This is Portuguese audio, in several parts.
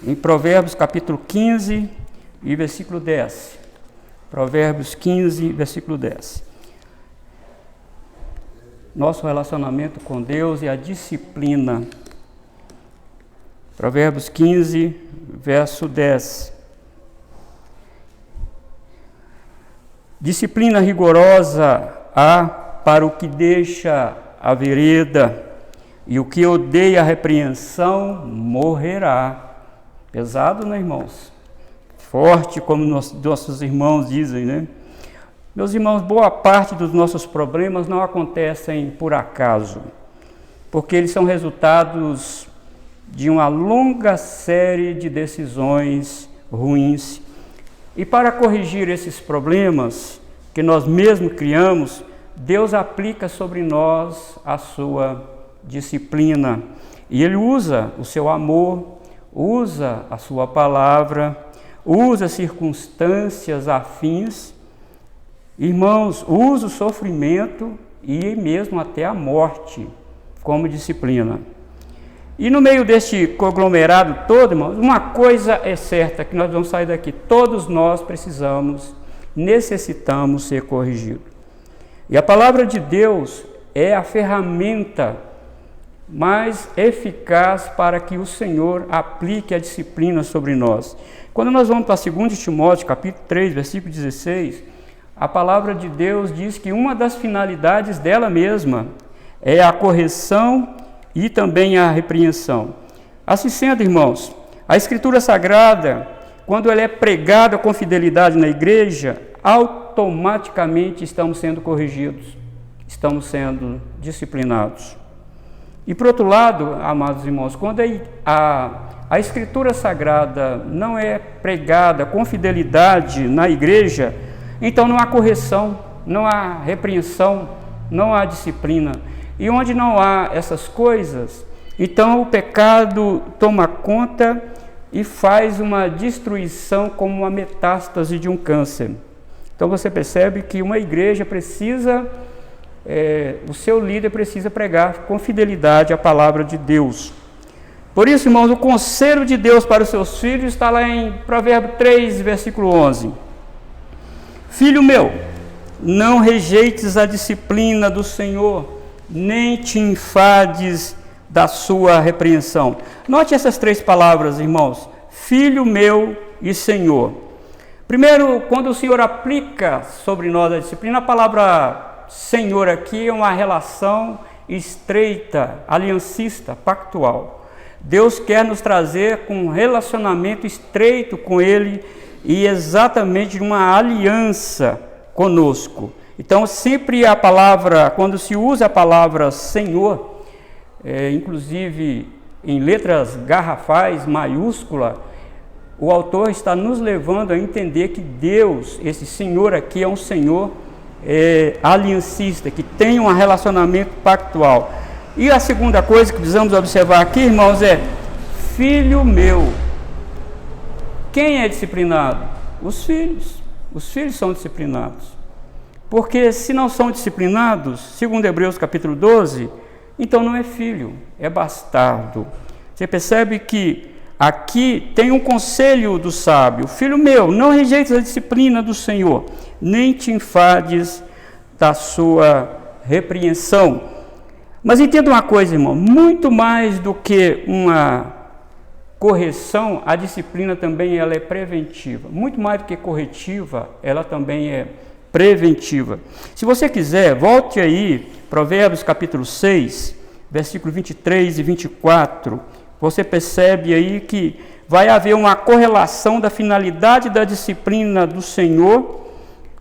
em Provérbios capítulo 15 e versículo 10. Provérbios 15, versículo 10. Nosso relacionamento com Deus e a disciplina. Provérbios 15, verso 10. Disciplina rigorosa há para o que deixa a vereda, e o que odeia a repreensão morrerá. Pesado, né, irmãos? Forte, como nossos irmãos dizem, né? Meus irmãos, boa parte dos nossos problemas não acontecem por acaso, porque eles são resultados de uma longa série de decisões ruins. E para corrigir esses problemas que nós mesmos criamos, Deus aplica sobre nós a sua disciplina. E Ele usa o seu amor, usa a sua palavra, usa circunstâncias afins. Irmãos, usa o sofrimento e mesmo até a morte como disciplina. E no meio deste conglomerado todo, irmãos, uma coisa é certa, que nós vamos sair daqui. Todos nós necessitamos ser corrigidos. E a palavra de Deus é a ferramenta mais eficaz para que o Senhor aplique a disciplina sobre nós. Quando nós vamos para 2 Timóteo, capítulo 3, versículo 16, a palavra de Deus diz que uma das finalidades dela mesma é a correção e também a repreensão. Assim sendo, irmãos, a Escritura Sagrada, quando ela é pregada com fidelidade na igreja, automaticamente estamos sendo corrigidos, estamos sendo disciplinados. E por outro lado, amados irmãos, quando a Escritura Sagrada não é pregada com fidelidade na igreja, então não há correção, não há repreensão, não há disciplina. E onde não há essas coisas, então o pecado toma conta e faz uma destruição como uma metástase de um câncer. Então você percebe que uma igreja precisa, o seu líder precisa pregar com fidelidade a palavra de Deus. Por isso, irmãos, o conselho de Deus para os seus filhos está lá em Provérbios 3, versículo 11. Filho meu, não rejeites a disciplina do Senhor, nem te enfades da sua repreensão. Note essas três palavras, irmãos: filho meu e Senhor. Primeiro, quando o Senhor aplica sobre nós a disciplina, a palavra Senhor aqui é uma relação estreita, aliancista, pactual. Deus quer nos trazer com um relacionamento estreito com Ele e exatamente uma aliança conosco. Então, sempre a palavra, quando se usa a palavra Senhor, inclusive em letras garrafais, maiúscula, o autor está nos levando a entender que Deus, esse Senhor aqui, é um Senhor aliancista, que tem um relacionamento pactual. E a segunda coisa que precisamos observar aqui, irmãos, é filho meu. Quem é disciplinado? Os filhos. Os filhos são disciplinados. Porque se não são disciplinados, segundo Hebreus capítulo 12, então não é filho, é bastardo. Você percebe que aqui tem um conselho do sábio: filho meu, não rejeites a disciplina do Senhor, nem te enfades da sua repreensão. Mas entenda uma coisa, irmão, muito mais do que uma correção, a disciplina também ela é preventiva. Muito mais do que corretiva, ela também é preventiva. Se você quiser, volte aí, Provérbios capítulo 6, versículo 23 e 24, você percebe aí que vai haver uma correlação da finalidade da disciplina do Senhor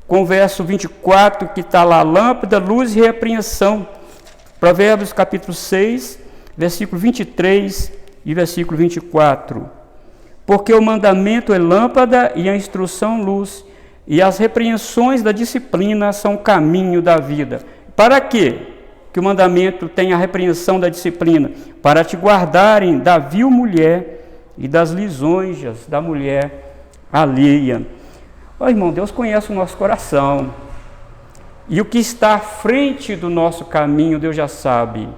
com o verso 24, que está lá: lâmpada, luz e repreensão. Provérbios capítulo 6, versículo 23 e versículo 24. Porque o mandamento é lâmpada e a instrução luz, e as repreensões da disciplina são o caminho da vida. Para quê? Que o mandamento tem a repreensão da disciplina? Para te guardarem da vil mulher e das lisonjas da mulher alheia. Ó, irmão, Deus conhece o nosso coração. E o que está à frente do nosso caminho, Deus já sabe.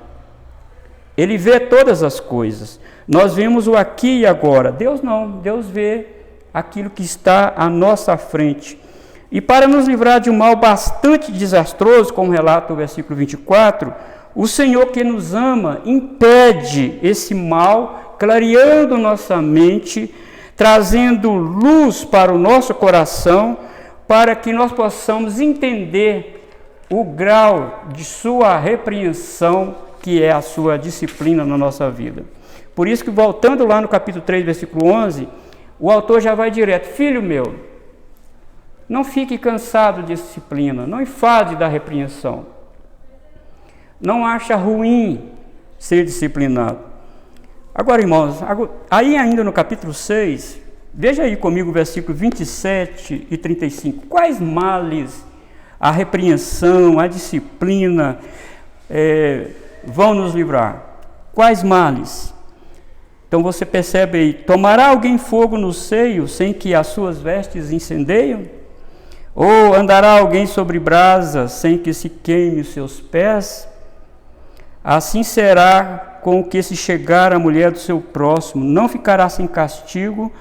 Ele vê todas as coisas. Nós vemos o aqui e agora. Deus não, Deus vê aquilo que está à nossa frente. E para nos livrar de um mal bastante desastroso, como relata o versículo 24, o Senhor que nos ama impede esse mal, clareando nossa mente, trazendo luz para o nosso coração, para que nós possamos entender o grau de sua repreensão, que é a sua disciplina na nossa vida. Por isso que, voltando lá no capítulo 3, versículo 11, o autor já vai direto: filho meu, não fique cansado de disciplina, não enfade da repreensão. Não acha ruim ser disciplinado. Agora, irmãos, aí ainda no capítulo 6, veja aí comigo o versículo 27 e 35. Quais males a repreensão, a disciplina vão nos livrar? Quais males? Então você percebe aí: tomará alguém fogo no seio sem que as suas vestes incendeiam? Ou andará alguém sobre brasa sem que se queime os seus pés? Assim será com o que se chegar à mulher do seu próximo, não ficará sem castigo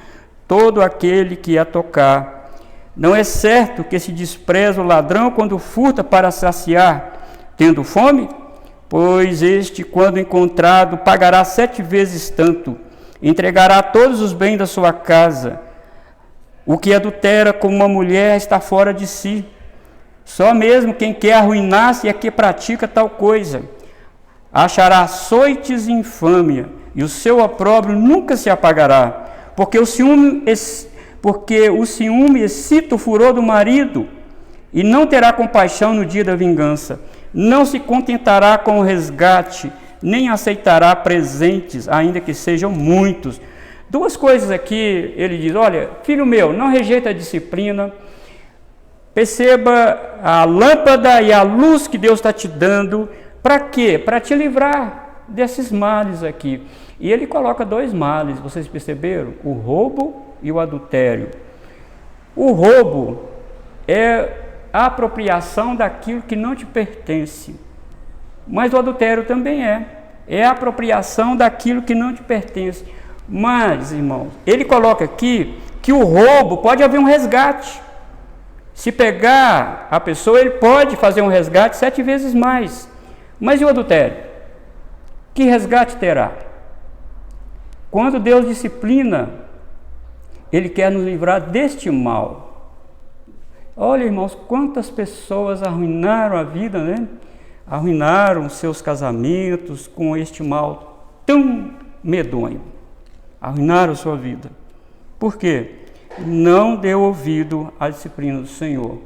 todo aquele que a tocar. Não é certo que se despreza o ladrão quando furta para saciar, tendo fome? Pois este, quando encontrado, pagará 7 vezes tanto, entregará todos os bens da sua casa. O que adultera como uma mulher está fora de si. Só mesmo quem quer arruinar-se é que pratica tal coisa. Achará açoites e infâmia, e o seu opróbrio nunca se apagará, porque o ciúme excita o furor do marido, e não terá compaixão no dia da vingança. Não se contentará com o resgate, nem aceitará presentes, ainda que sejam muitos. Duas coisas aqui, ele diz: olha, filho meu, não rejeita a disciplina, perceba a lâmpada e a luz que Deus está te dando. Para quê? Para te livrar desses males aqui. E ele coloca 2 males, vocês perceberam? O roubo e o adultério. O roubo é a apropriação daquilo que não te pertence. Mas o adultério também é a apropriação daquilo que não te pertence. Mas, irmãos, ele coloca aqui que o roubo pode haver um resgate. Se pegar a pessoa, ele pode fazer um resgate 7 vezes mais. Mas e o adultério? Que resgate terá? Quando Deus disciplina, Ele quer nos livrar deste mal. Olha, irmãos, quantas pessoas arruinaram a vida, né? Arruinaram seus casamentos com este mal tão medonho. Arruinaram sua vida. Por quê? Não deu ouvido à disciplina do Senhor.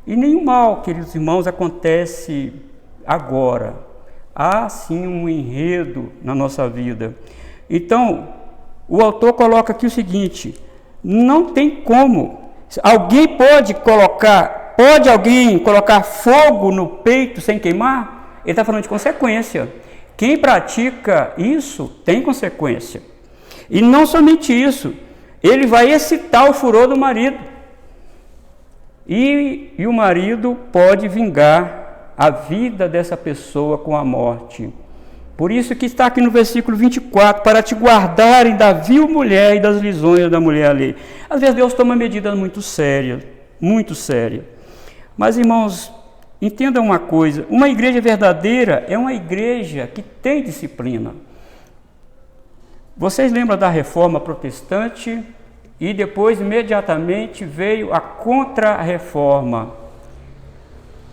E nenhum mal, queridos irmãos, acontece agora. Há sim um enredo na nossa vida. Então, o autor coloca aqui o seguinte: não tem como. Pode alguém colocar fogo no peito sem queimar? Ele está falando de consequência. Quem pratica isso tem consequência. E não somente isso, ele vai excitar o furor do marido. E o marido pode vingar a vida dessa pessoa com a morte. Por isso que está aqui no versículo 24: para te guardarem da vil mulher e das lisonjas da mulher alheia. Às vezes Deus toma medidas muito sérias, muito sérias. Mas, irmãos, entendam uma coisa: uma igreja verdadeira é uma igreja que tem disciplina. Vocês lembram da reforma protestante? E depois, imediatamente, veio a contra-reforma.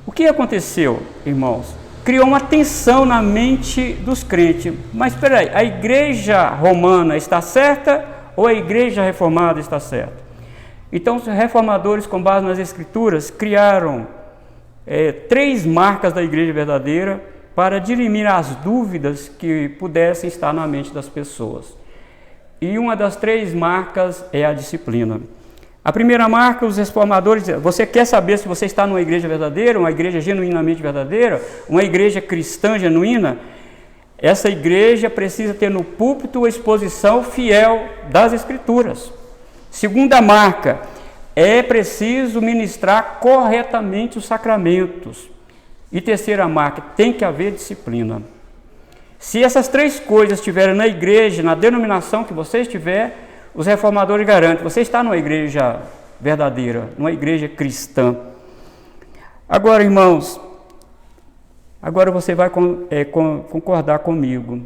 O que aconteceu, irmãos? Criou uma tensão na mente dos crentes. Mas espera aí, a igreja romana está certa ou a igreja reformada está certa? Então, os reformadores, com base nas escrituras, criaram 3 marcas da igreja verdadeira para dirimir as dúvidas que pudessem estar na mente das pessoas. E uma das 3 marcas é a disciplina. A primeira marca, os reformadores dizem: você quer saber se você está numa igreja verdadeira, uma igreja genuinamente verdadeira, uma igreja cristã genuína? Essa igreja precisa ter no púlpito a exposição fiel das Escrituras. Segunda marca, é preciso ministrar corretamente os sacramentos. E terceira marca, tem que haver disciplina. Se essas três coisas estiverem na igreja, na denominação que você estiver, os reformadores garantem, você está numa igreja verdadeira, numa igreja cristã. Agora, irmãos, agora você vai concordar comigo.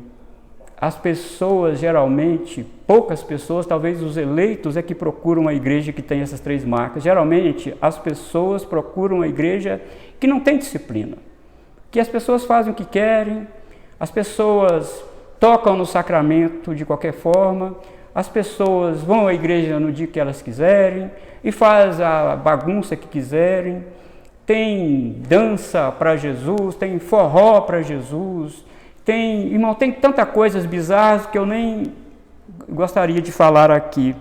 As pessoas, geralmente, poucas pessoas, talvez os eleitos, é que procuram uma igreja que tem essas três marcas. Geralmente, as pessoas procuram uma igreja que não tem disciplina, que as pessoas fazem o que querem, as pessoas tocam no sacramento de qualquer forma, as pessoas vão à igreja no dia que elas quiserem e fazem a bagunça que quiserem, tem dança para Jesus, tem forró para Jesus, irmão, tem tantas coisas bizarras que eu nem gostaria de falar aqui.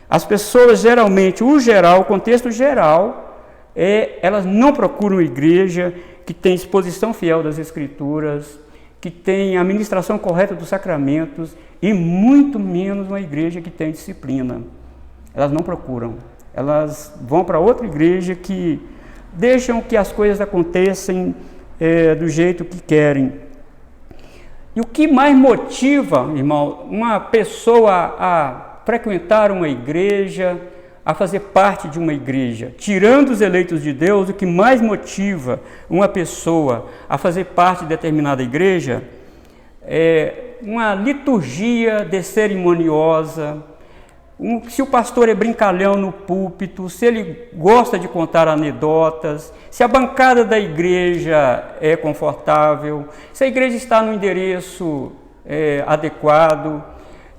As pessoas geralmente, o contexto geral, elas não procuram uma igreja que tem exposição fiel das Escrituras, que tem a administração correta dos sacramentos e muito menos uma igreja que tem disciplina. Elas não procuram. Elas vão para outra igreja que deixam que as coisas aconteçam do jeito que querem. E o que mais motiva, irmão, uma pessoa a frequentar uma igreja, a fazer parte de uma igreja? Tirando os eleitos de Deus, o que mais motiva uma pessoa a fazer parte de determinada igreja é uma liturgia descerimoniosa. Se o pastor é brincalhão no púlpito, se ele gosta de contar anedotas, se a bancada da igreja é confortável, se a igreja está no endereço adequado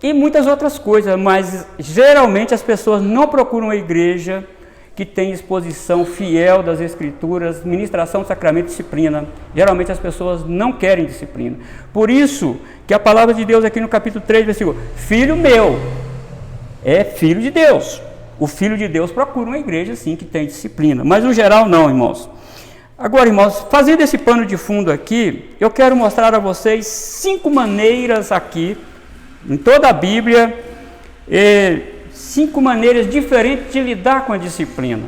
e muitas outras coisas, mas geralmente as pessoas não procuram a igreja que tem exposição fiel das Escrituras, ministração, sacramento, disciplina. Geralmente as pessoas não querem disciplina. Por isso que a palavra de Deus aqui no capítulo 3, versículo: filho meu, é filho de Deus. O filho de Deus procura uma igreja, sim, que tem disciplina. Mas no geral não, irmãos. Agora, irmãos, fazendo esse pano de fundo aqui, eu quero mostrar a vocês 5 maneiras aqui, em toda a Bíblia, 5 maneiras diferentes de lidar com a disciplina.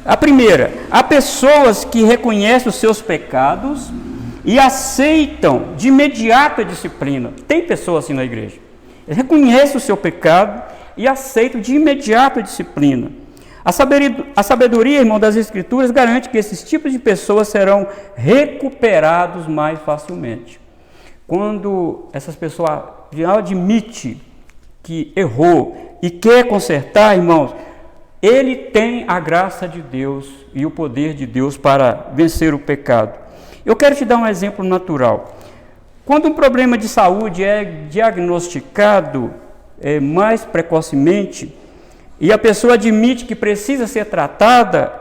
A primeira: há pessoas que reconhecem os seus pecados e aceitam de imediato a disciplina. Tem pessoas assim na igreja. Eles reconhecem o seu pecado e aceitam de imediato a disciplina. A sabedoria, irmão, das Escrituras garante que esses tipos de pessoas serão recuperados mais facilmente. Quando essas pessoas admitem que errou e quer consertar, irmãos, ele tem a graça de Deus e o poder de Deus para vencer o pecado. Eu quero te dar um exemplo natural. Quando um problema de saúde é diagnosticado mais precocemente e a pessoa admite que precisa ser tratada,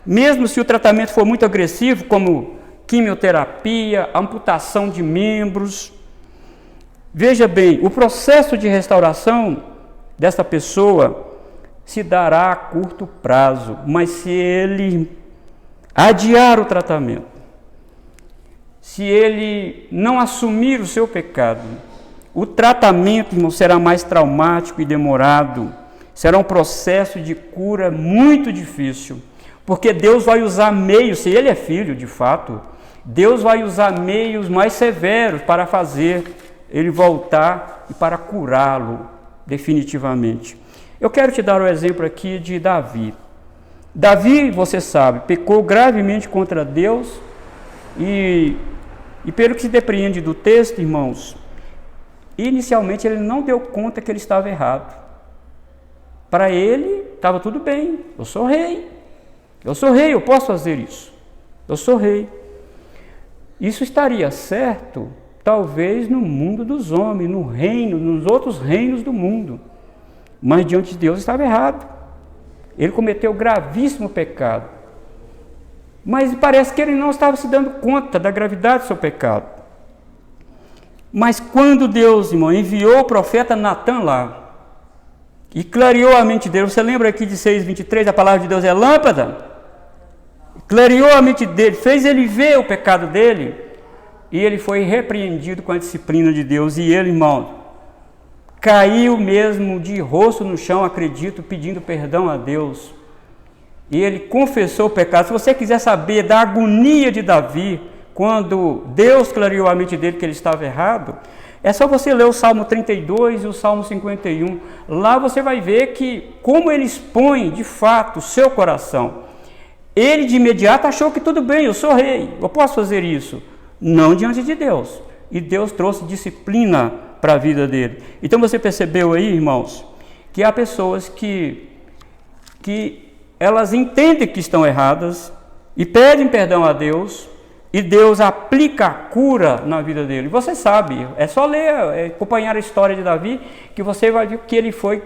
mesmo se o tratamento for muito agressivo, como quimioterapia, amputação de membros, veja bem, o processo de restauração dessa pessoa se dará a curto prazo, mas se ele adiar o tratamento, se ele não assumir o seu pecado, o tratamento, irmão, será mais traumático e demorado, será um processo de cura muito difícil, porque Deus vai usar meios, se ele é filho de fato, Deus vai usar meios mais severos para fazer ele voltar e para curá-lo definitivamente. Eu quero te dar o exemplo aqui de Davi. Davi, você sabe, pecou gravemente contra Deus e pelo que se depreende do texto, irmãos, inicialmente ele não deu conta que ele estava errado. Para ele, estava tudo bem, eu sou rei, eu posso fazer isso, eu sou rei. Isso estaria certo, talvez no mundo dos homens, no reino, nos outros reinos do mundo, mas diante de Deus estava errado. Ele cometeu gravíssimo pecado, mas parece que ele não estava se dando conta da gravidade do seu pecado. Mas quando Deus, irmão, enviou o profeta Natã lá e clareou a mente dele, você lembra aqui de 6:23, a palavra de Deus é lâmpada? Clareou a mente dele, fez ele ver o pecado dele, e ele foi repreendido com a disciplina de Deus. E ele, irmão, caiu mesmo de rosto no chão, acredito, pedindo perdão a Deus. E ele confessou o pecado. Se você quiser saber da agonia de Davi, quando Deus clareou a mente dele que ele estava errado, é só você ler o Salmo 32 e o Salmo 51. Lá você vai ver que como ele expõe de fato o seu coração. Ele de imediato achou que tudo bem, eu sou rei, eu posso fazer isso. Não diante de Deus. E Deus trouxe disciplina para a vida dele. Então você percebeu aí, irmãos, que há pessoas que elas entendem que estão erradas e pedem perdão a Deus, e Deus aplica a cura na vida dele. Você sabe, é só ler, acompanhar a história de Davi, que você vai ver que ele foi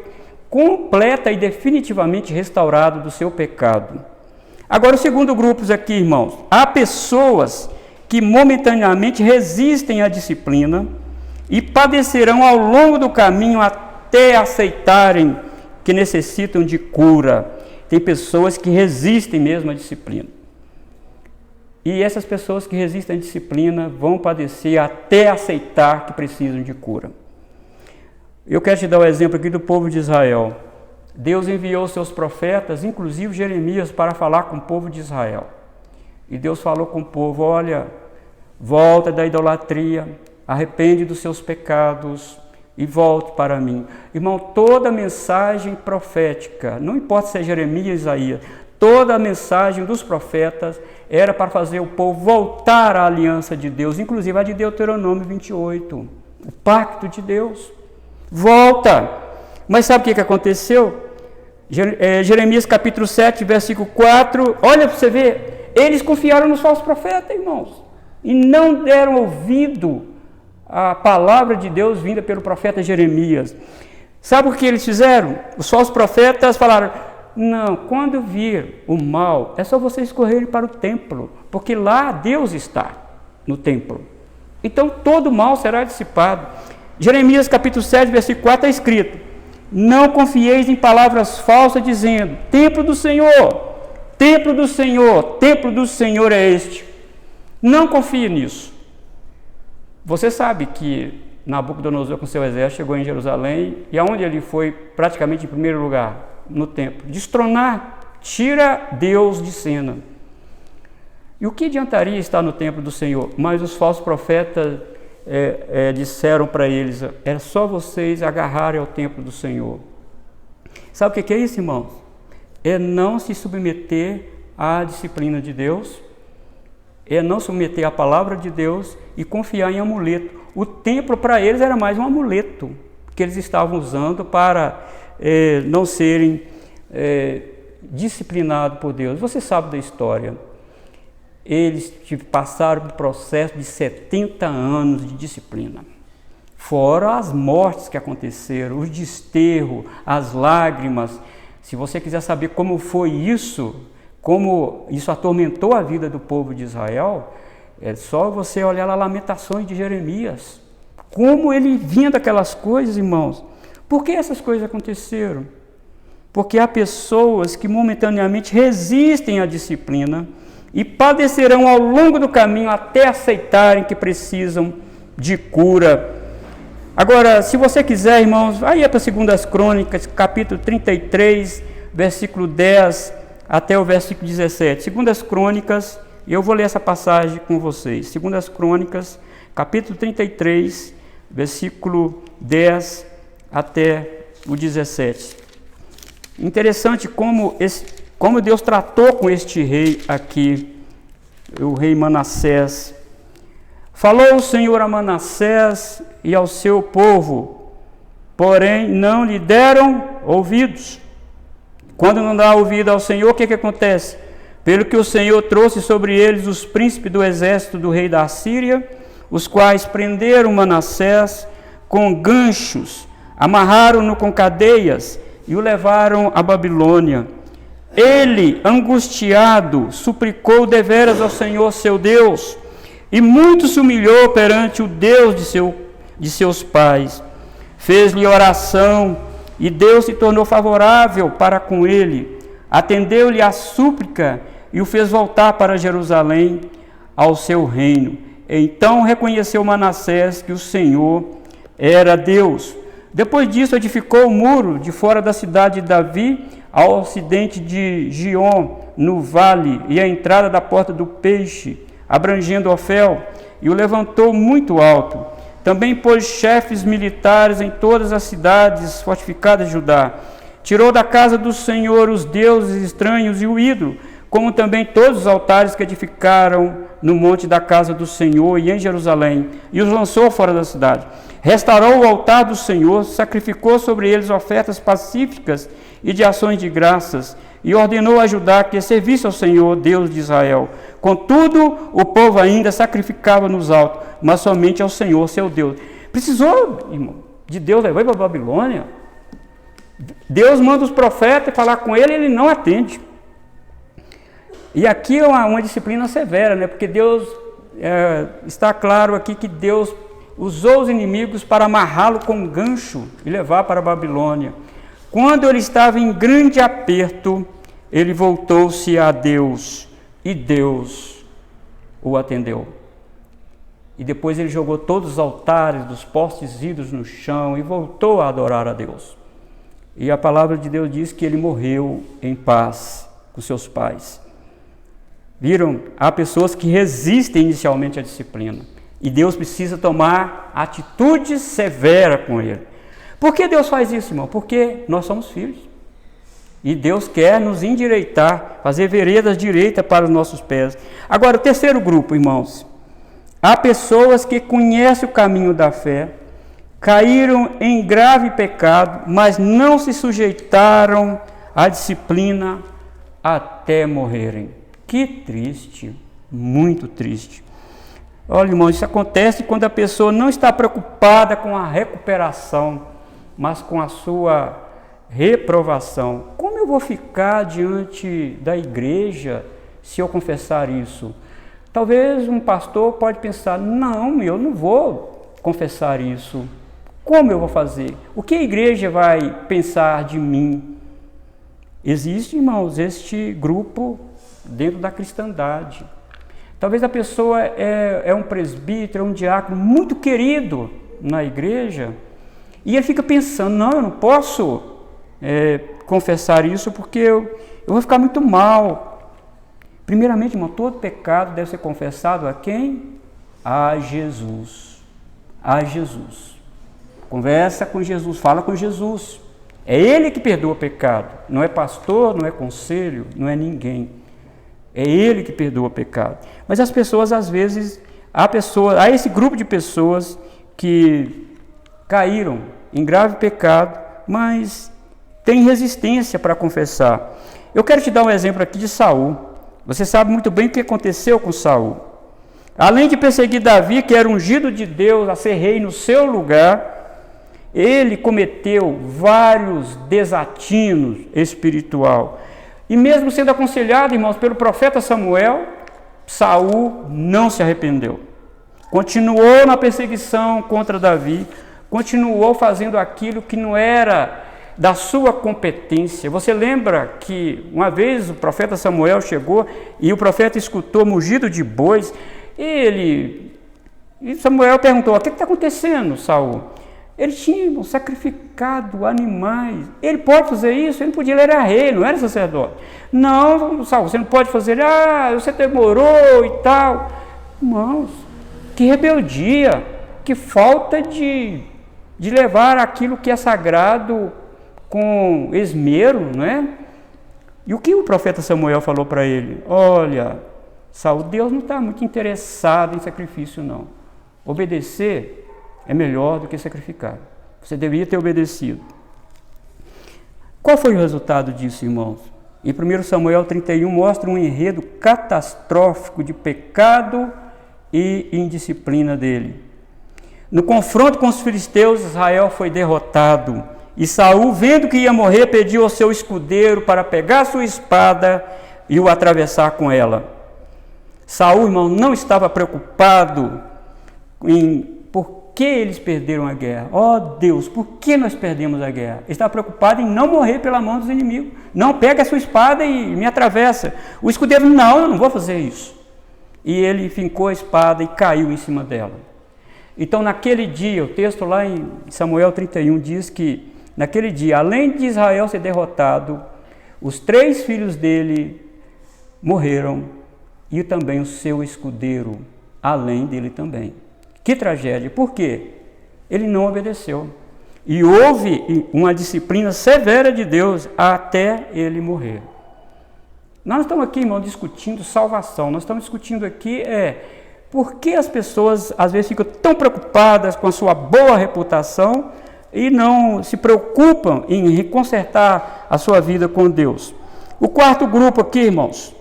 completa e definitivamente restaurado do seu pecado. Agora, o segundo grupo aqui, irmãos, há pessoas que momentaneamente resistem à disciplina e padecerão ao longo do caminho até aceitarem que necessitam de cura. Tem pessoas que resistem mesmo à disciplina. E essas pessoas que resistem à disciplina vão padecer até aceitar que precisam de cura. Eu quero te dar o exemplo aqui do povo de Israel. Deus enviou seus profetas, inclusive Jeremias, para falar com o povo de Israel. E Deus falou com o povo: olha, volta da idolatria, arrepende dos seus pecados e volte para mim. Irmão, toda mensagem profética, não importa se é Jeremias ou Isaías, toda a mensagem dos profetas era para fazer o povo voltar à aliança de Deus, inclusive a de Deuteronômio 28, o pacto de Deus. Volta! Mas sabe o que aconteceu? Jeremias capítulo 7, versículo 4, olha para você ver, eles confiaram nos falsos profetas, irmãos, e não deram ouvido à palavra de Deus vinda pelo profeta Jeremias. Sabe o que eles fizeram? Os falsos profetas falaram: não, quando vir o mal, é só vocês correrem para o templo, porque lá Deus está, no templo. Então todo mal será dissipado. Jeremias capítulo 7, versículo 4 está escrito: não confieis em palavras falsas, dizendo: templo do Senhor, templo do Senhor, templo do Senhor é este. Não confie nisso. Você sabe que Nabucodonosor com seu exército chegou em Jerusalém, e aonde ele foi praticamente em primeiro lugar? No templo. Destronar, tira Deus de cena. E o que adiantaria estar no templo do Senhor? Mas os falsos profetas disseram para eles: é só vocês agarrarem ao templo do Senhor. Sabe o que é isso, irmãos? É não se submeter à disciplina de Deus, é não submeter à palavra de Deus e confiar em amuleto. O templo para eles era mais um amuleto que eles estavam usando para não serem disciplinados por Deus. Você sabe da história. Eles passaram por um processo de 70 anos de disciplina. Fora as mortes que aconteceram, os desterros, as lágrimas. Se você quiser saber como foi isso, como isso atormentou a vida do povo de Israel, é só você olhar as Lamentações de Jeremias. Como ele vinha daquelas coisas, irmãos. Por que essas coisas aconteceram? Porque há pessoas que momentaneamente resistem à disciplina e padecerão ao longo do caminho até aceitarem que precisam de cura. Agora, se você quiser, irmãos, aí é para 2 Crônicas, capítulo 33, versículo 10 até o versículo 17. 2 Crônicas, eu vou ler essa passagem com vocês. 2 Crônicas, capítulo 33, versículo 10 até o 17. Interessante como Deus tratou com este rei aqui, o rei Manassés. Falou o Senhor a Manassés e ao seu povo, porém não lhe deram ouvidos. Quando não dá ouvido ao Senhor, o que acontece? Pelo que o Senhor trouxe sobre eles os príncipes do exército do rei da Assíria, os quais prenderam Manassés com ganchos, amarraram-no com cadeias e o levaram à Babilônia. Ele, angustiado, suplicou deveras ao Senhor seu Deus, e muito se humilhou perante o Deus de seus pais. Fez-lhe oração, e Deus se tornou favorável para com ele. Atendeu-lhe a súplica e o fez voltar para Jerusalém, ao seu reino. Então reconheceu Manassés que o Senhor era Deus. Depois disso edificou o muro de fora da cidade de Davi, ao ocidente de Gion, no vale, e a entrada da porta do peixe, abrangendo Ofel, e o levantou muito alto. Também pôs chefes militares em todas as cidades fortificadas de Judá. Tirou da casa do Senhor os deuses estranhos e o ídolo, como também todos os altares que edificaram no monte da casa do Senhor e em Jerusalém, e os lançou fora da cidade. Restaurou o altar do Senhor, sacrificou sobre eles ofertas pacíficas e de ações de graças, e ordenou a Judá que servisse ao Senhor, Deus de Israel. Contudo, o povo ainda sacrificava nos altos, mas somente ao Senhor, seu Deus. Precisou, irmão, de Deus levar para a Babilônia? Deus manda os profetas falar com ele e ele não atende. E aqui é uma disciplina severa, né? Porque Deus, está claro aqui que Deus usou os inimigos para amarrá-lo com um gancho e levar para a Babilônia. Quando ele estava em grande aperto, ele voltou-se a Deus e Deus o atendeu. E depois ele jogou todos os altares dos postes ídolos no chão e voltou a adorar a Deus. E a palavra de Deus diz que ele morreu em paz com seus pais. Viram? Há pessoas que resistem inicialmente à disciplina. E Deus precisa tomar atitude severa com ele. Por que Deus faz isso, irmão? Porque nós somos filhos. E Deus quer nos endireitar, fazer veredas direitas para os nossos pés. Agora, o terceiro grupo, irmãos. Há pessoas que conhecem o caminho da fé, caíram em grave pecado, mas não se sujeitaram à disciplina até morrerem. Que triste, muito triste. Olha, irmão, isso acontece quando a pessoa não está preocupada com a recuperação, mas com a sua reprovação. Como eu vou ficar diante da igreja se eu confessar isso? Talvez um pastor pode pensar, não, eu não vou confessar isso. Como eu vou fazer? O que a igreja vai pensar de mim? Existe, irmãos, este grupo dentro da cristandade. Talvez a pessoa é um presbítero, um diácono muito querido na igreja, e ele fica pensando, não, eu não posso confessar isso porque eu vou ficar muito mal. Primeiramente, irmão, todo pecado deve ser confessado a quem? A Jesus. A Jesus. Conversa com Jesus, fala com Jesus. É Ele que perdoa o pecado. Não é pastor, não é conselho, não é ninguém. É Ele que perdoa o pecado. Mas as pessoas, às vezes, há esse grupo de pessoas que caíram em grave pecado, mas tem resistência para confessar. Eu quero te dar um exemplo aqui de Saul. Você sabe muito bem o que aconteceu com Saul. Além de perseguir Davi, que era ungido de Deus a ser rei no seu lugar, ele cometeu vários desatinos espiritual. E mesmo sendo aconselhado, irmãos, pelo profeta Samuel, Saul não se arrependeu. Continuou na perseguição contra Davi, continuou fazendo aquilo que não era da sua competência. Você lembra que uma vez o profeta Samuel chegou e o profeta escutou mugido de bois, e Samuel perguntou, o que está acontecendo, Saul? Ele tinha sacrificado animais. Ele pode fazer isso? Ele não podia, ele era rei, não era sacerdote. Não, Saul, você não pode fazer, você demorou e tal. Irmãos, que rebeldia, que falta de levar aquilo que é sagrado com esmero, não é? E o que o profeta Samuel falou para ele? Olha, Saul, Deus não está muito interessado em sacrifício, não. Obedecer é melhor do que sacrificar. Você deveria ter obedecido. Qual foi o resultado disso, irmãos? Em 1 Samuel 31 mostra um enredo catastrófico de pecado e indisciplina dele. No confronto com os filisteus, Israel foi derrotado. E Saul, vendo que ia morrer, pediu ao seu escudeiro para pegar sua espada e o atravessar com ela. Saul, irmão, não estava preocupado em por que eles perderam a guerra. Ó Deus, por que nós perdemos a guerra? Ele estava preocupado em não morrer pela mão dos inimigos. Não, pega a sua espada e me atravessa. O escudeiro, não, eu não vou fazer isso. E ele fincou a espada e caiu em cima dela. Então, naquele dia, o texto lá em Samuel 31 diz que naquele dia, além de Israel ser derrotado, os 3 filhos dele morreram e também o seu escudeiro, além dele também. Que tragédia! Por quê? Ele não obedeceu. E houve uma disciplina severa de Deus até ele morrer. Nós não estamos aqui, irmão, discutindo salvação. Nós estamos discutindo aqui por que as pessoas às vezes ficam tão preocupadas com a sua boa reputação e não se preocupam em consertar a sua vida com Deus. O quarto grupo aqui, irmãos,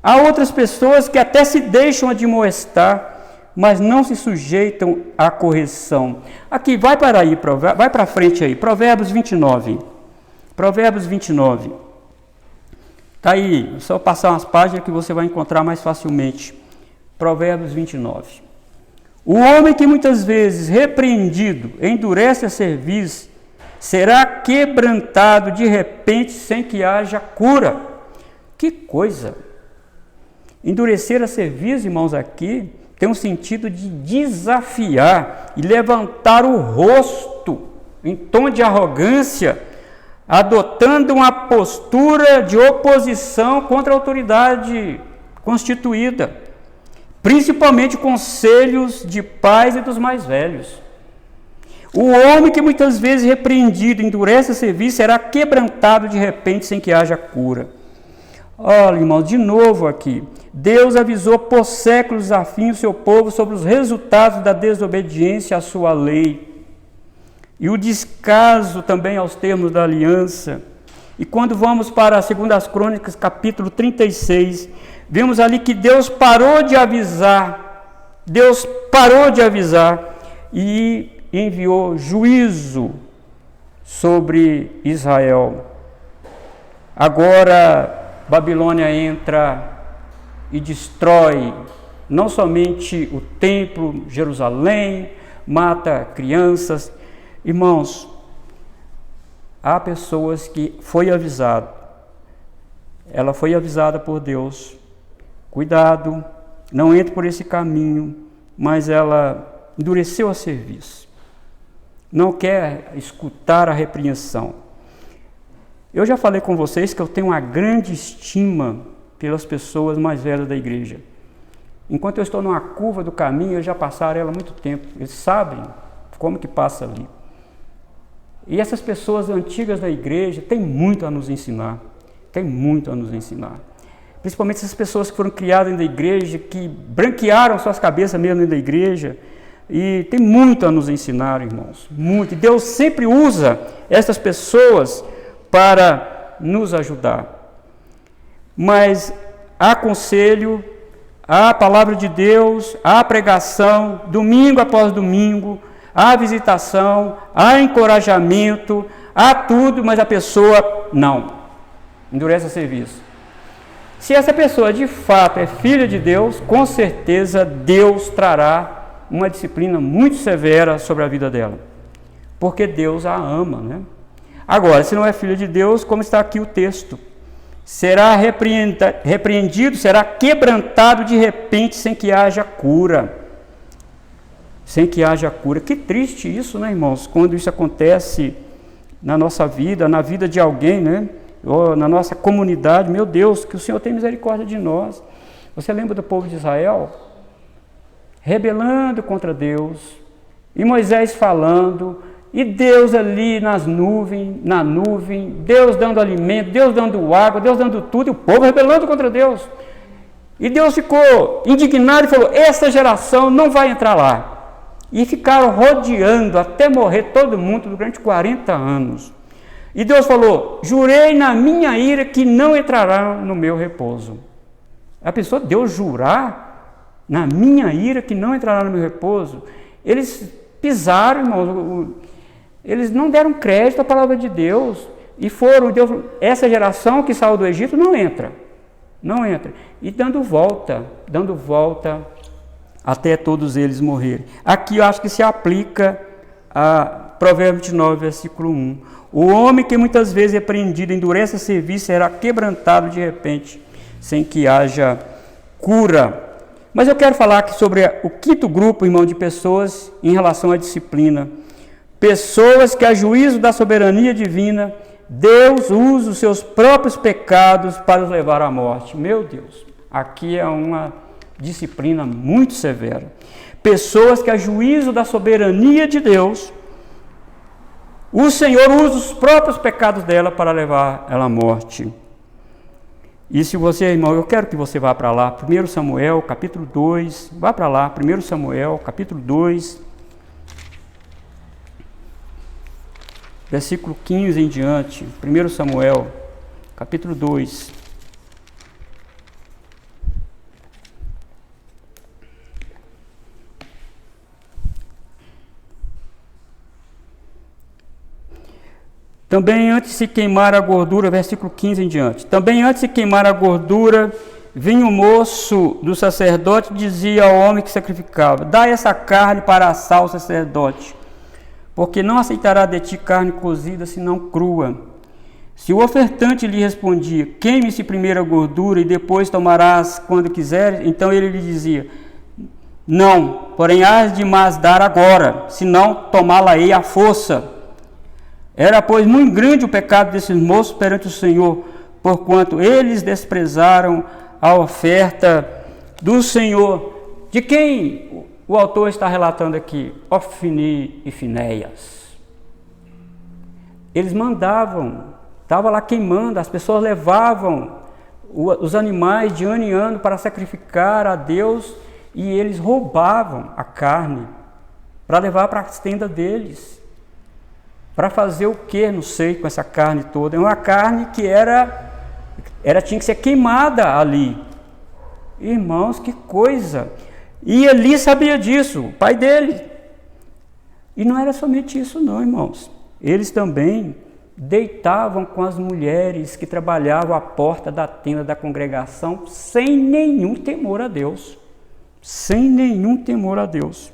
há outras pessoas que até se deixam admoestar, mas não se sujeitam à correção. Aqui, vai para frente aí, Provérbios 29. Provérbios 29. Está aí, só passar umas páginas que você vai encontrar mais facilmente. Provérbios 29. O homem que muitas vezes, repreendido, endurece a cerviz, será quebrantado de repente sem que haja cura. Que coisa! Endurecer a cerviz, irmãos, aqui tem um sentido de desafiar e levantar o rosto em tom de arrogância, adotando uma postura de oposição contra a autoridade constituída, principalmente conselhos de pais e dos mais velhos. O homem que muitas vezes repreendido, endurece a cerviz, será quebrantado de repente sem que haja cura. Olha, irmão, de novo aqui, Deus avisou por séculos a fim o seu povo sobre os resultados da desobediência à sua lei e o descaso também aos termos da aliança. E quando vamos para 2 Crônicas, capítulo 36, vemos ali que Deus parou de avisar e enviou juízo sobre Israel. Agora Babilônia entra e destrói não somente o templo, Jerusalém, mata crianças. Irmãos, há pessoas que ela foi avisada por Deus, cuidado, não entre por esse caminho, mas ela endureceu a cerviz, não quer escutar a repreensão. Eu já falei com vocês que eu tenho uma grande estima pelas pessoas mais velhas da igreja. Enquanto eu estou numa curva do caminho, eles já passaram ela há muito tempo. Eles sabem como que passa ali. E essas pessoas antigas da igreja têm muito a nos ensinar. Principalmente essas pessoas que foram criadas dentro da igreja, que branquearam suas cabeças mesmo dentro da igreja. E tem muito a nos ensinar, irmãos. Muito. E Deus sempre usa essas pessoas para nos ajudar. Mas há conselho, há palavra de Deus, há pregação, domingo após domingo, há visitação, há encorajamento, há tudo, mas a pessoa não, endurece a cerviz. Se essa pessoa de fato é filha de Deus, com certeza Deus trará uma disciplina muito severa sobre a vida dela, porque Deus a ama, né? Agora, se não é filha de Deus, como está aqui o texto, será repreendido, será quebrantado de repente sem que haja cura. Que triste isso, né, irmãos? Quando isso acontece na nossa vida, na vida de alguém, né? Ou na nossa comunidade. Meu Deus, que o Senhor tenha misericórdia de nós. Você lembra do povo de Israel? Rebelando contra Deus, e Moisés falando, e Deus ali na nuvem, Deus dando alimento, Deus dando água, Deus dando tudo, e o povo rebelando contra Deus. E Deus ficou indignado e falou: essa geração não vai entrar lá. E ficaram rodeando até morrer todo mundo durante 40 anos. E Deus falou: jurei na minha ira que não entrará no meu repouso. A pessoa, Deus jurar na minha ira que não entrará no meu repouso? Eles pisaram, irmãos, eles não deram crédito à palavra de Deus, e Deus, essa geração que saiu do Egito não entra, e dando volta, até todos eles morrerem. Aqui eu acho que se aplica a Provérbios 29, versículo 1. O homem que muitas vezes é repreendido, endurece a cerviz, será quebrantado de repente, sem que haja cura. Mas eu quero falar aqui sobre o quinto grupo, irmão, de pessoas em relação à disciplina. Pessoas que, a juízo da soberania divina, Deus usa os seus próprios pecados para os levar à morte. Meu Deus, Aqui é uma disciplina muito severa. Pessoas que, a juízo da soberania de Deus, o Senhor usa os próprios pecados dela para levar ela à morte. E se você, irmão, eu quero que você vá para lá, 1 Samuel, capítulo 2, vá para lá, 1 Samuel, capítulo 2, versículo 15 em diante, 1 Samuel, capítulo 2. Também antes de se queimar a gordura, versículo 15 em diante. Também antes de queimar a gordura, vinha o moço do sacerdote e dizia ao homem que sacrificava: dá essa carne para assar o sacerdote, porque não aceitará de ti carne cozida, senão crua. Se o ofertante lhe respondia: queime-se primeiro a gordura e depois tomarás quando quiseres, então ele lhe dizia: não, porém hás de mas dar agora, senão tomá-la-ei à força. Era, pois, muito grande o pecado desses moços perante o Senhor, porquanto eles desprezaram a oferta do Senhor. De quem o autor está relatando aqui? Ofni e Finéias. Eles mandavam, estava lá queimando, as pessoas levavam os animais de ano em ano para sacrificar a Deus, e eles roubavam a carne para levar para a tenda deles. Para fazer o que, não sei, com essa carne toda? É uma carne que tinha que ser queimada ali. Irmãos, que coisa! E Eli sabia disso, o pai dele. E não era somente isso não, irmãos. Eles também deitavam com as mulheres que trabalhavam à porta da tenda da congregação sem nenhum temor a Deus. Sem nenhum temor a Deus.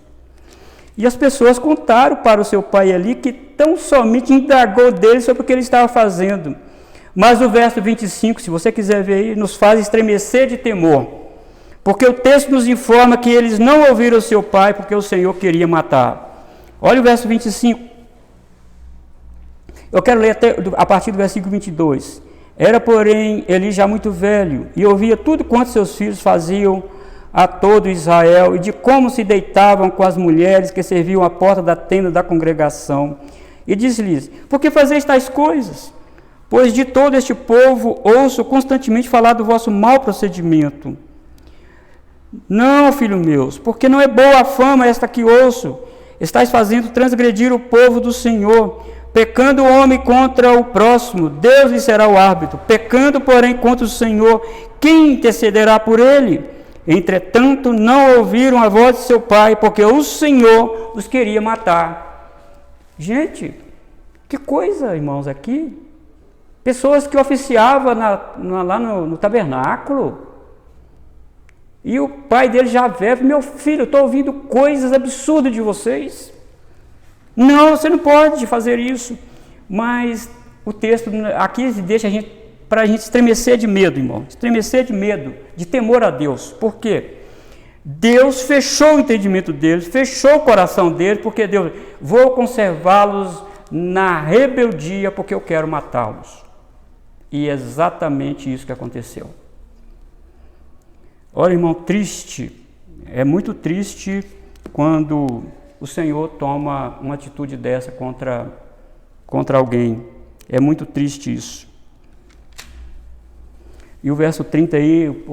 E as pessoas contaram para o seu pai Eli, que tão somente indagou dele sobre o que ele estava fazendo. Mas o verso 25, se você quiser ver aí, nos faz estremecer de temor. Porque o texto nos informa que eles não ouviram o seu pai, porque o Senhor queria matar. Olha o verso 25. Eu quero ler até a partir do versículo 22. Era, porém, Eli já muito velho, e ouvia tudo quanto seus filhos faziam a todo Israel, e de como se deitavam com as mulheres que serviam à porta da tenda da congregação. E disse-lhes: por que fazeis tais coisas? Pois de todo este povo ouço constantemente falar do vosso mau procedimento. Não, filhos meus, porque não é boa a fama esta que ouço. Estais fazendo transgredir o povo do Senhor. Pecando o homem contra o próximo, Deus lhe será o árbitro. Pecando, porém, contra o Senhor, quem intercederá por ele? Entretanto, não ouviram a voz de seu pai, porque o Senhor os queria matar. Gente, que coisa, irmãos, aqui. Pessoas que oficiavam lá no tabernáculo. E o pai dele já velho: meu filho, eu estou ouvindo coisas absurdas de vocês. Não, você não pode fazer isso. Mas o texto aqui deixa para a gente estremecer de medo, irmão. Estremecer de medo, de temor a Deus. Por quê? Deus fechou o entendimento deles, fechou o coração deles, porque Deus: vou conservá-los na rebeldia, porque eu quero matá-los. E é exatamente isso que aconteceu. Olha, irmão, triste. É muito triste quando o Senhor toma uma atitude dessa contra alguém. É muito triste isso. E o verso 30 aí,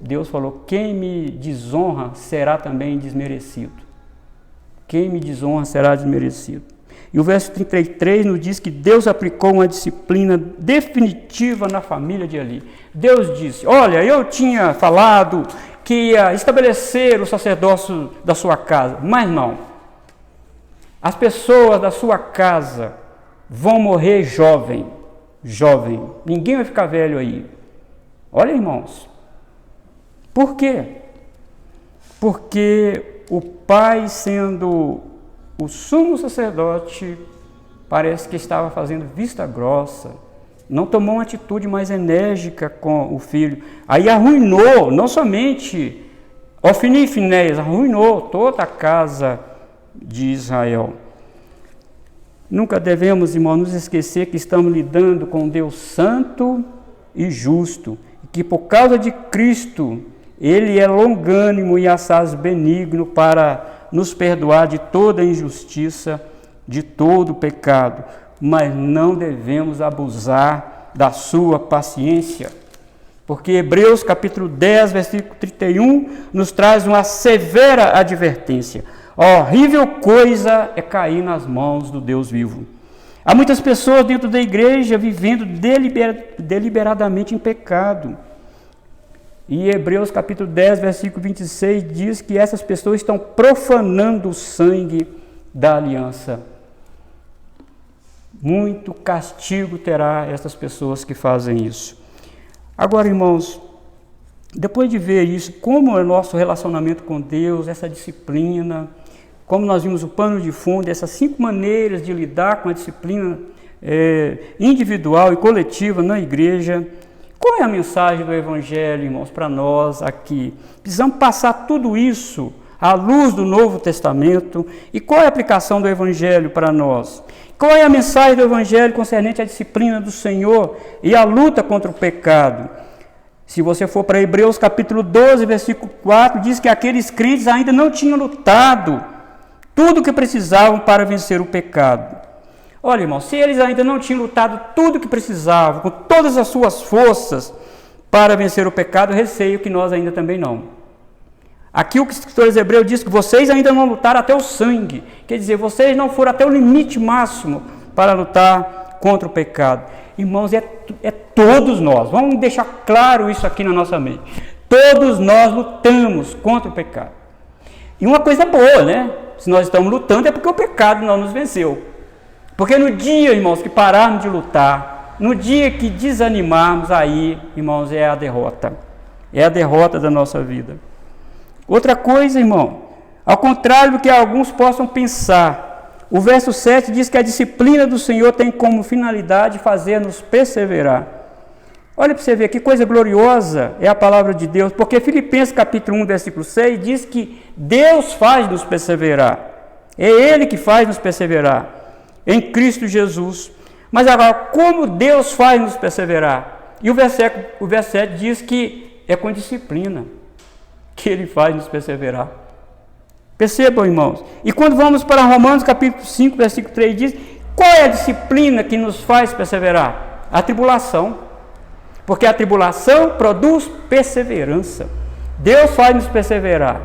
Deus falou: quem me desonra será também desmerecido. Quem me desonra será desmerecido. E o verso 33 nos diz que Deus aplicou uma disciplina definitiva na família de Eli. Deus disse: olha, eu tinha falado que ia estabelecer o sacerdócio da sua casa, mas não. As pessoas da sua casa vão morrer jovem. Ninguém vai ficar velho aí. Olha, irmãos, por quê? Porque o pai, sendo o sumo sacerdote, parece que estava fazendo vista grossa, não tomou uma atitude mais enérgica com o filho. Aí arruinou, não somente Ofni e Finéias, arruinou toda a casa de Israel. Nunca devemos, irmãos, nos esquecer que estamos lidando com um Deus santo e justo, que por causa de Cristo, Ele é longânimo e assaz benigno para nos perdoar de toda injustiça, de todo pecado, mas não devemos abusar da sua paciência. Porque Hebreus capítulo 10, versículo 31, nos traz uma severa advertência. A horrível coisa é cair nas mãos do Deus vivo. Há muitas pessoas dentro da igreja vivendo deliberadamente em pecado. E Hebreus capítulo 10, versículo 26 diz que essas pessoas estão profanando o sangue da aliança. Muito castigo terá essas pessoas que fazem isso. Agora, irmãos, depois de ver isso, como é o nosso relacionamento com Deus, essa disciplina, como nós vimos o pano de fundo, essas 5 maneiras de lidar com a disciplina individual e coletiva na igreja, qual é a mensagem do Evangelho, irmãos, para nós aqui? Precisamos passar tudo isso à luz do Novo Testamento. E qual é a aplicação do Evangelho para nós? Qual é a mensagem do Evangelho concernente à disciplina do Senhor e à luta contra o pecado? Se você for para Hebreus capítulo 12, versículo 4, diz que aqueles crentes ainda não tinham lutado tudo o que precisavam para vencer o pecado. Olha, irmão, se eles ainda não tinham lutado tudo o que precisavam, com todas as suas forças para vencer o pecado, receio que nós ainda também não. Aqui o escritor de Hebreus diz que vocês ainda não lutaram até o sangue. Quer dizer, vocês não foram até o limite máximo para lutar contra o pecado. Irmãos, é todos nós. Vamos deixar claro isso aqui na nossa mente. Todos nós lutamos contra o pecado. E uma coisa boa, né? Se nós estamos lutando é porque o pecado não nos venceu. Porque no dia, irmãos, que pararmos de lutar, no dia que desanimarmos, aí, irmãos, é a derrota. É a derrota da nossa vida. Outra coisa, irmão, ao contrário do que alguns possam pensar, o verso 7 diz que a disciplina do Senhor tem como finalidade fazer-nos perseverar. Olha para você ver, que coisa gloriosa é a palavra de Deus, porque Filipenses capítulo 1, versículo 6 diz que Deus faz-nos perseverar. É Ele que faz-nos perseverar em Cristo Jesus. Mas agora, como Deus faz-nos perseverar? E o verso 7 diz que é com disciplina que Ele faz nos perseverar. Percebam, irmãos. E quando vamos para Romanos capítulo 5, versículo 3, diz, qual é a disciplina que nos faz perseverar? A tribulação. Porque a tribulação produz perseverança. Deus faz nos perseverar.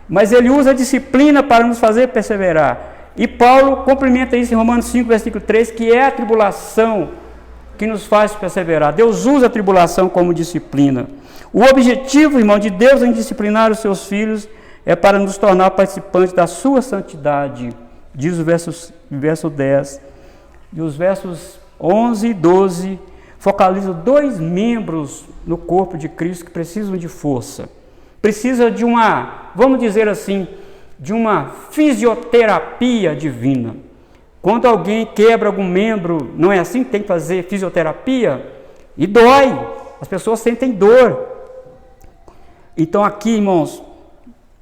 Mas Ele usa a disciplina para nos fazer perseverar. E Paulo complementa isso em Romanos 5, versículo 3, que é a tribulação que nos faz perseverar. Deus usa a tribulação como disciplina. O objetivo, irmão, de Deus em disciplinar os seus filhos é para nos tornar participantes da sua santidade, diz o verso 10. E os versos 11 e 12 focalizam 2 membros no corpo de Cristo que precisam de força. Precisa de uma, vamos dizer assim, de uma fisioterapia divina. Quando alguém quebra algum membro, não é assim que tem que fazer fisioterapia? E dói, as pessoas sentem dor. Então aqui, irmãos,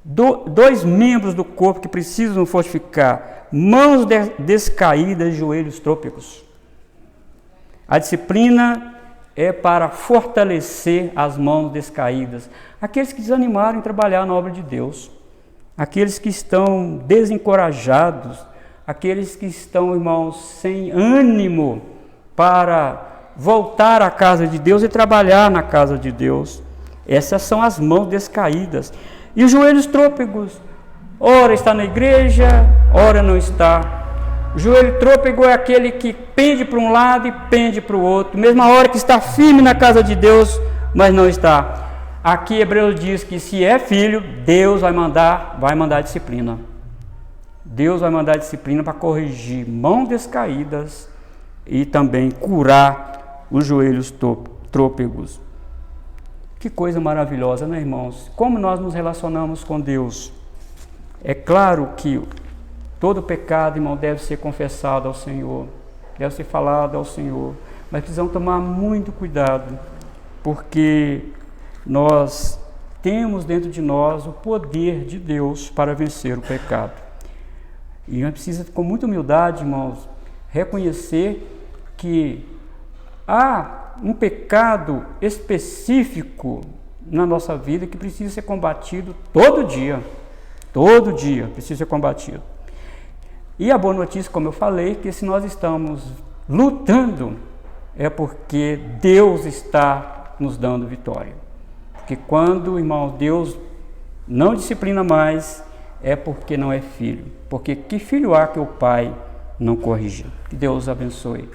2 membros do corpo que precisam fortificar: mãos descaídas e joelhos trôpegos. A disciplina é para fortalecer as mãos descaídas, aqueles que desanimaram em trabalhar na obra de Deus, aqueles que estão desencorajados, aqueles que estão, irmãos, sem ânimo para voltar à casa de Deus e trabalhar na casa de Deus. Essas são as mãos descaídas. E os joelhos trôpegos, ora está na igreja, ora não está. O joelho trôpego é aquele que pende para um lado e pende para o outro, mesmo a hora que está firme na casa de Deus, mas não está. Aqui Hebreus diz que se é filho, Deus vai mandar disciplina. Deus vai mandar disciplina para corrigir mãos descaídas e também curar os joelhos trôpegos. Que coisa maravilhosa, né, irmãos? Como nós nos relacionamos com Deus. É claro que todo pecado, irmão, deve ser confessado ao Senhor, deve ser falado ao Senhor, mas precisamos tomar muito cuidado, porque nós temos dentro de nós o poder de Deus para vencer o pecado. E a gente precisa, com muita humildade, irmãos, reconhecer que há um pecado específico na nossa vida que precisa ser combatido todo dia precisa ser combatido. E a boa notícia, como eu falei, que se nós estamos lutando, é porque Deus está nos dando vitória. Porque quando, irmão, Deus não disciplina mais, é porque não é filho. Porque que filho há que o pai não corrija? Que Deus abençoe.